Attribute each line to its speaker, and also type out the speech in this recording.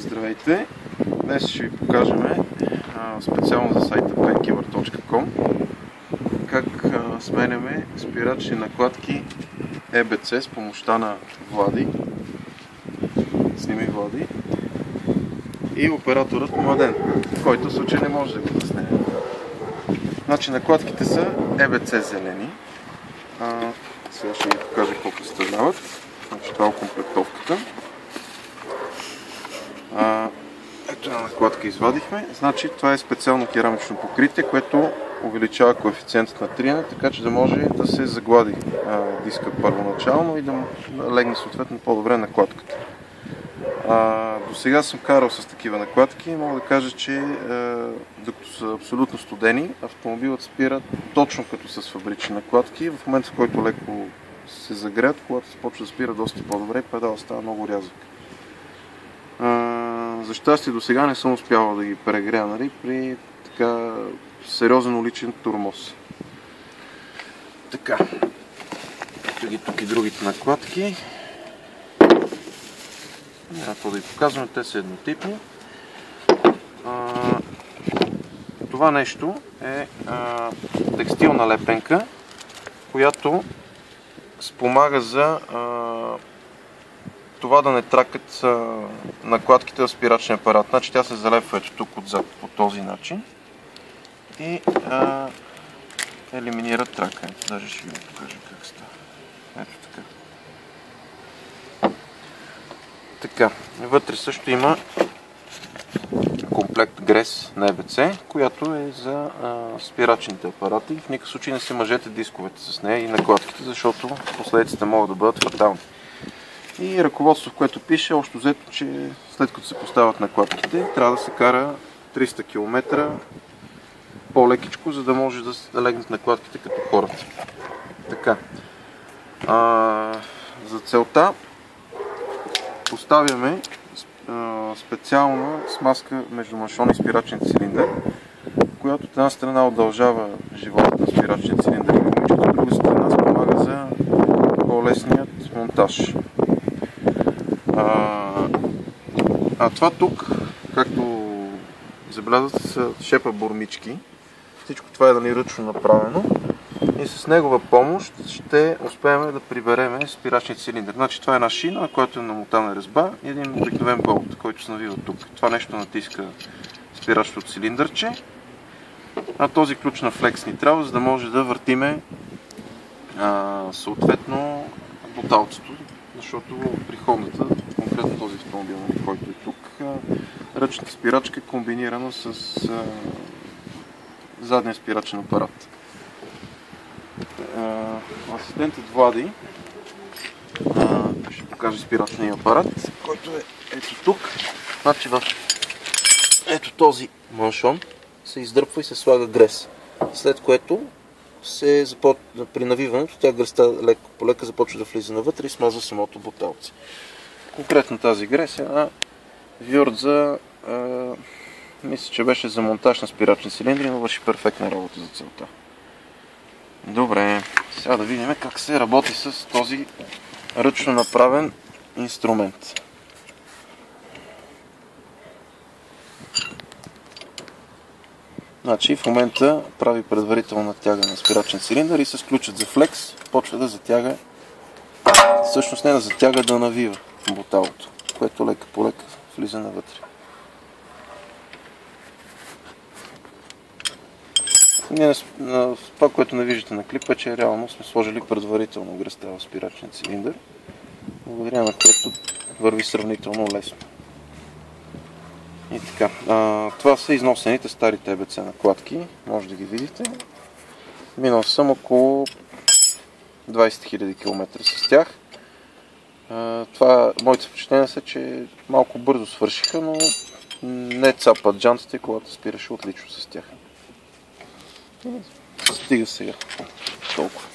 Speaker 1: Здравейте! Днес ще ви покажем специално за сайта painkiller.com как сменяме спирачни накладки EBC с помощта на Влади. Сними Влади. И операторът Младен, който в случай не може да го заснеме. Значи накладките са EBC зелени. Сега ще ви покажа какво представляват. Значи това е комплектовката. Ето една накладка извадихме. Значи това е специално керамично покритие, което увеличава коефициентът на триене, така че да може да се заглади диска първоначално и да легне съответно по-добре накладката. До сега съм карал с такива накладки и мога да кажа, че докато са абсолютно студени, автомобилът спира точно като с фабрични накладки. В момента, в който леко се загреят, когато се почва да спира доста по-добре, педалът става много рязък. За щастие до сега не съм успявал да ги прегрея, нали, при така сериозен уличен тормоз. Така, тук и другите накладки. Няма какво да ви показваме, те са еднотипни. Това нещо е текстилна лепенка, която спомага за това да не тракат накладките в спирачния апарат. Значи тя се залепва ето тук отзад по този начин и елиминира тракането. Даже ще ви покажа как става. Ето така. Така, вътре също има комплект грес на EBC, която е за спирачните апарати. В никакъв случай не се мъжете дисковете с нея и накладките, защото последиците могат да бъдат фатални. И ръководство, в което пише, общо взето, че след като се поставят накладките, трябва да се кара 300 км по-лекичко, за да може да легнат накладките като хората. Така. За целта поставяме специална смазка между машон и спирачен цилиндър, която от една страна удължава живота на спирачния цилиндър и гумичката, от друга страна спомага за по-лесният монтаж. Това тук, както забелязвате, са шепа бормички. Всичко това е ръчно направено и с негова помощ ще успеем да приберем спирачния цилиндър. Значи това е една шина, на която е намотана резба и един обикновен болт, който се навива тук. Това нещо натиска спирачното цилиндърче, а този ключ на флекс ни трябва, за да може да въртиме съответно боталцето, защото при Хондата, конкретно този автомобил, който е тук, ръчната спирачка е комбинирана с задния спирачен апарат. Асистентът Влади ще покаже спирачния апарат, който е ето тук. Значи в ето този маншон се издърпва и се слага грес, след което при навиването тя греста леко по лека започва да влиза навътре и смазва самото боталце. Конкретно тази грес е една Вьордза, мисля, че беше за монтаж на спирачни цилиндри, но върши перфектна работа за целта. Добре, сега да видим как се работи с този ръчно направен инструмент. Значи в момента прави предварително натягане на спирачен цилиндър и с ключът за флекс почва да затяга, всъщност не да затяга, да навива боталото, което лека по лека влиза навътре. Това, което не виждате на клипа, е, че реално сме сложили предварително греста в спирачния цилиндър, благодаря на което върви сравнително лесно. И така, това са износените старите EBC накладки, може да ги видите. Минал съм около 20 000 км с тях. Моите впечатления са, че малко бързо свършиха, но не цапат джантите, когато спираше отлично с тях. Стига сега. Толкова.